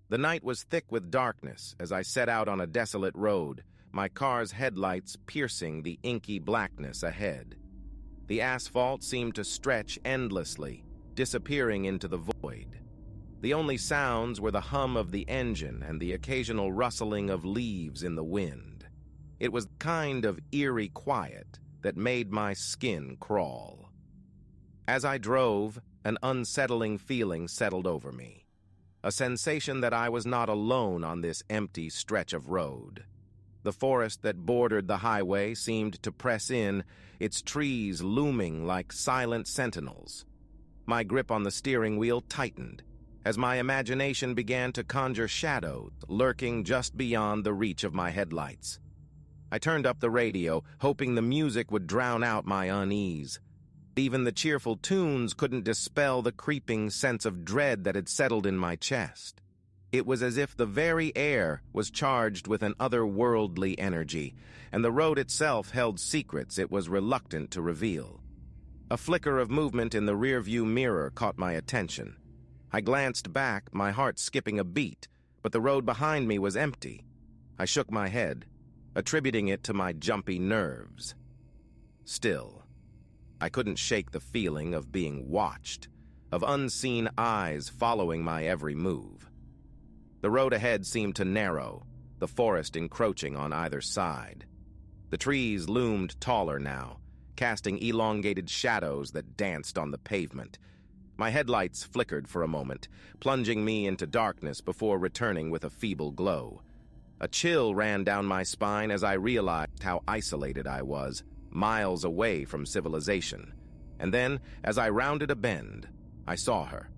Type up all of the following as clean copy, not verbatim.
The night was thick with darkness as I set out on a desolate road, my car's headlights piercing the inky blackness ahead. The asphalt seemed to stretch endlessly, disappearing into the void. The only sounds were the hum of the engine and the occasional rustling of leaves in the wind. It was the kind of eerie quiet that made my skin crawl. As I drove, an unsettling feeling settled over me, a sensation that I was not alone on this empty stretch of road. The forest that bordered the highway seemed to press in, its trees looming like silent sentinels. My grip on the steering wheel tightened as my imagination began to conjure shadows lurking just beyond the reach of my headlights. I turned up the radio, hoping the music would drown out my unease. Even the cheerful tunes couldn't dispel the creeping sense of dread that had settled in my chest. It was as if the very air was charged with an otherworldly energy, and the road itself held secrets it was reluctant to reveal. A flicker of movement in the rearview mirror caught my attention. I glanced back, my heart skipping a beat, but the road behind me was empty. I shook my head, attributing it to my jumpy nerves. Still, I couldn't shake the feeling of being watched, of unseen eyes following my every move. The road ahead seemed to narrow, the forest encroaching on either side. The trees loomed taller now, casting elongated shadows that danced on the pavement. My headlights flickered for a moment, plunging me into darkness before returning with a feeble glow. A chill ran down my spine as I realized how isolated I was, miles away from civilization. And then, as I rounded a bend, I saw her,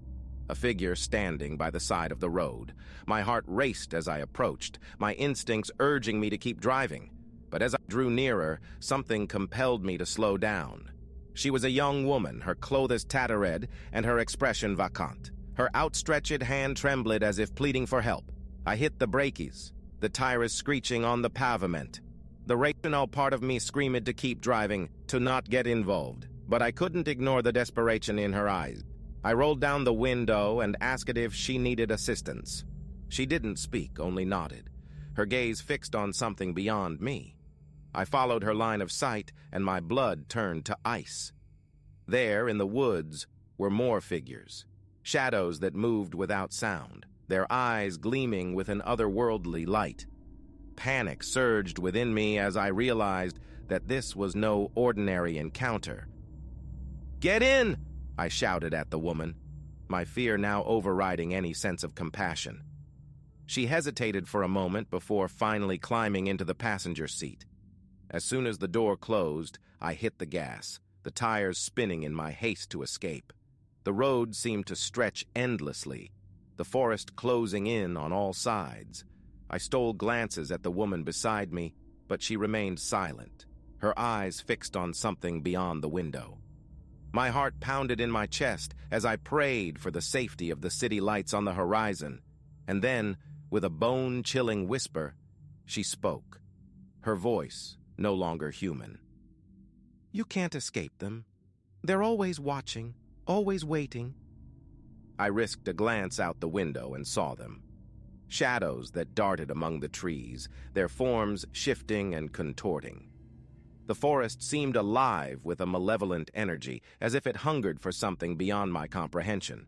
a figure standing by the side of the road. My heart raced as I approached, my instincts urging me to keep driving. But as I drew nearer, something compelled me to slow down. She was a young woman, her clothes tattered and her expression vacant. Her outstretched hand trembled as if pleading for help. I hit the brakies, the tires screeching on the pavement. The rational part of me screamed to keep driving, to not get involved, but I couldn't ignore the desperation in her eyes. I rolled down the window and asked if she needed assistance. She didn't speak, only nodded, her gaze fixed on something beyond me. I followed her line of sight, and my blood turned to ice. There, in the woods, were more figures, shadows that moved without sound, their eyes gleaming with an otherworldly light. Panic surged within me as I realized that this was no ordinary encounter. "Get in!" I shouted at the woman, my fear now overriding any sense of compassion. She hesitated for a moment before finally climbing into the passenger seat. As soon as the door closed, I hit the gas, the tires spinning in my haste to escape. The road seemed to stretch endlessly, the forest closing in on all sides. I stole glances at the woman beside me, but she remained silent, her eyes fixed on something beyond the window. My heart pounded in my chest as I prayed for the safety of the city lights on the horizon, and then, with a bone-chilling whisper, she spoke, her voice no longer human. "You can't escape them. They're always watching, always waiting." I risked a glance out the window and saw them. Shadows that darted among the trees, their forms shifting and contorting. The forest seemed alive with a malevolent energy, as if it hungered for something beyond my comprehension.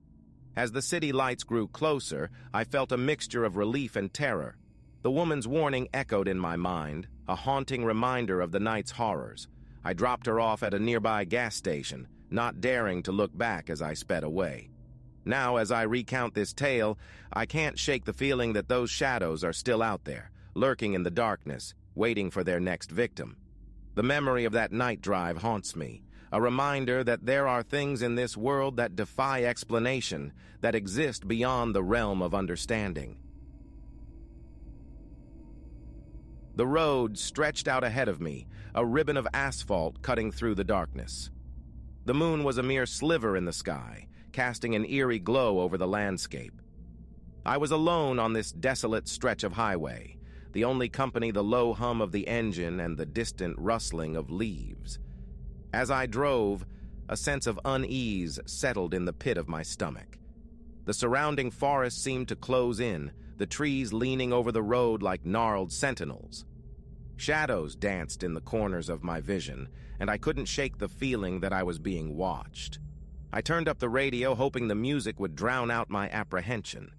As the city lights grew closer, I felt a mixture of relief and terror. The woman's warning echoed in my mind, a haunting reminder of the night's horrors. I dropped her off at a nearby gas station, not daring to look back as I sped away. Now, as I recount this tale, I can't shake the feeling that those shadows are still out there, lurking in the darkness, waiting for their next victim. The memory of that night drive haunts me, a reminder that there are things in this world that defy explanation, that exist beyond the realm of understanding. The road stretched out ahead of me, a ribbon of asphalt cutting through the darkness. The moon was a mere sliver in the sky, casting an eerie glow over the landscape. I was alone on this desolate stretch of highway, the only company the low hum of the engine and the distant rustling of leaves. As I drove, a sense of unease settled in the pit of my stomach. The surrounding forest seemed to close in, the trees leaning over the road like gnarled sentinels. Shadows danced in the corners of my vision, and I couldn't shake the feeling that I was being watched. I turned up the radio, hoping the music would drown out my apprehension.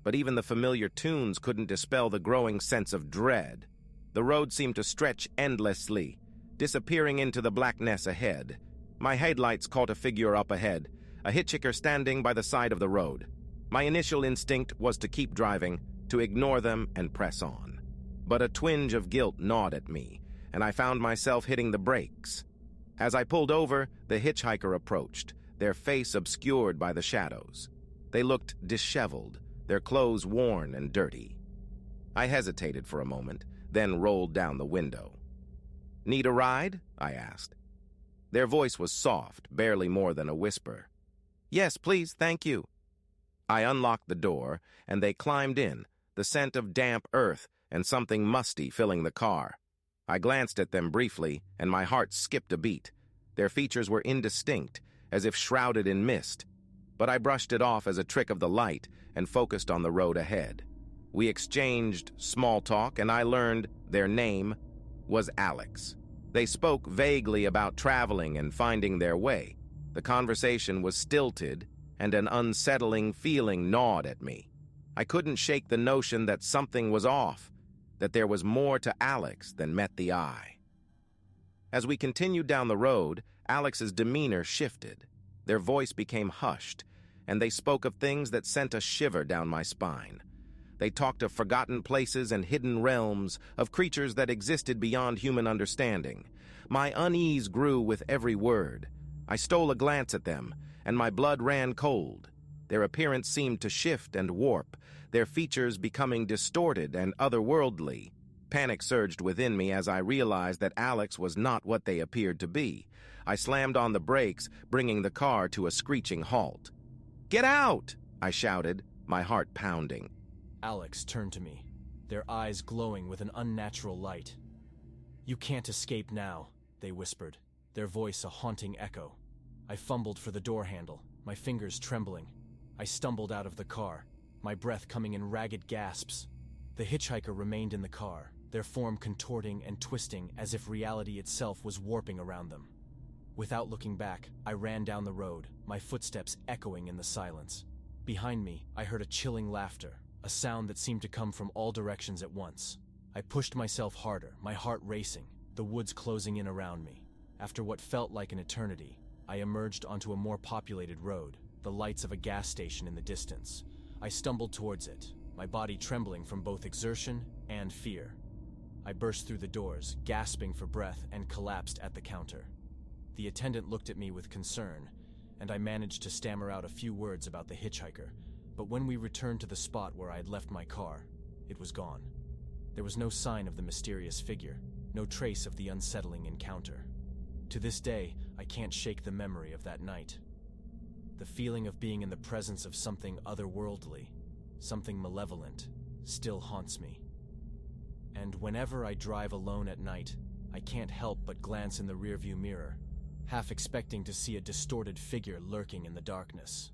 But even the familiar tunes couldn't dispel the growing sense of dread. The road seemed to stretch endlessly, disappearing into the blackness ahead. My headlights caught a figure up ahead, a hitchhiker standing by the side of the road. My initial instinct was to keep driving, to ignore them and press on. But a twinge of guilt gnawed at me, and I found myself hitting the brakes. As I pulled over, the hitchhiker approached, their face obscured by the shadows. They looked disheveled, their clothes worn and dirty. I hesitated for a moment, then rolled down the window. "Need a ride?" I asked. Their voice was soft, barely more than a whisper. "Yes, please, thank you." I unlocked the door, and they climbed in, the scent of damp earth and something musty filling the car. I glanced at them briefly, and my heart skipped a beat. Their features were indistinct, as if shrouded in mist, but I brushed it off as a trick of the light and focused on the road ahead. We exchanged small talk, and I learned their name was Alex. They spoke vaguely about traveling and finding their way. The conversation was stilted, and an unsettling feeling gnawed at me. I couldn't shake the notion that something was off, that there was more to Alex than met the eye. As we continued down the road, Alex's demeanor shifted. Their voice became hushed, and they spoke of things that sent a shiver down my spine. They talked of forgotten places and hidden realms, of creatures that existed beyond human understanding. My unease grew with every word. I stole a glance at them, and my blood ran cold. Their appearance seemed to shift and warp, their features becoming distorted and otherworldly. Panic surged within me as I realized that Alex was not what they appeared to be. I slammed on the brakes, bringing the car to a screeching halt. "Get out!" I shouted, my heart pounding. Alex turned to me, their eyes glowing with an unnatural light. "You can't escape now," they whispered, their voice a haunting echo. I fumbled for the door handle, my fingers trembling. I stumbled out of the car, my breath coming in ragged gasps. The hitchhiker remained in the car, their form contorting and twisting as if reality itself was warping around them. Without looking back, I ran down the road, my footsteps echoing in the silence. Behind me, I heard a chilling laughter, a sound that seemed to come from all directions at once. I pushed myself harder, my heart racing, the woods closing in around me. After what felt like an eternity, I emerged onto a more populated road, the lights of a gas station in the distance. I stumbled towards it, my body trembling from both exertion and fear. I burst through the doors, gasping for breath, and collapsed at the counter. The attendant looked at me with concern, and I managed to stammer out a few words about the hitchhiker, but when we returned to the spot where I had left my car, it was gone. There was no sign of the mysterious figure, no trace of the unsettling encounter. To this day, I can't shake the memory of that night. The feeling of being in the presence of something otherworldly, something malevolent, still haunts me. And whenever I drive alone at night, I can't help but glance in the rearview mirror, half expecting to see a distorted figure lurking in the darkness.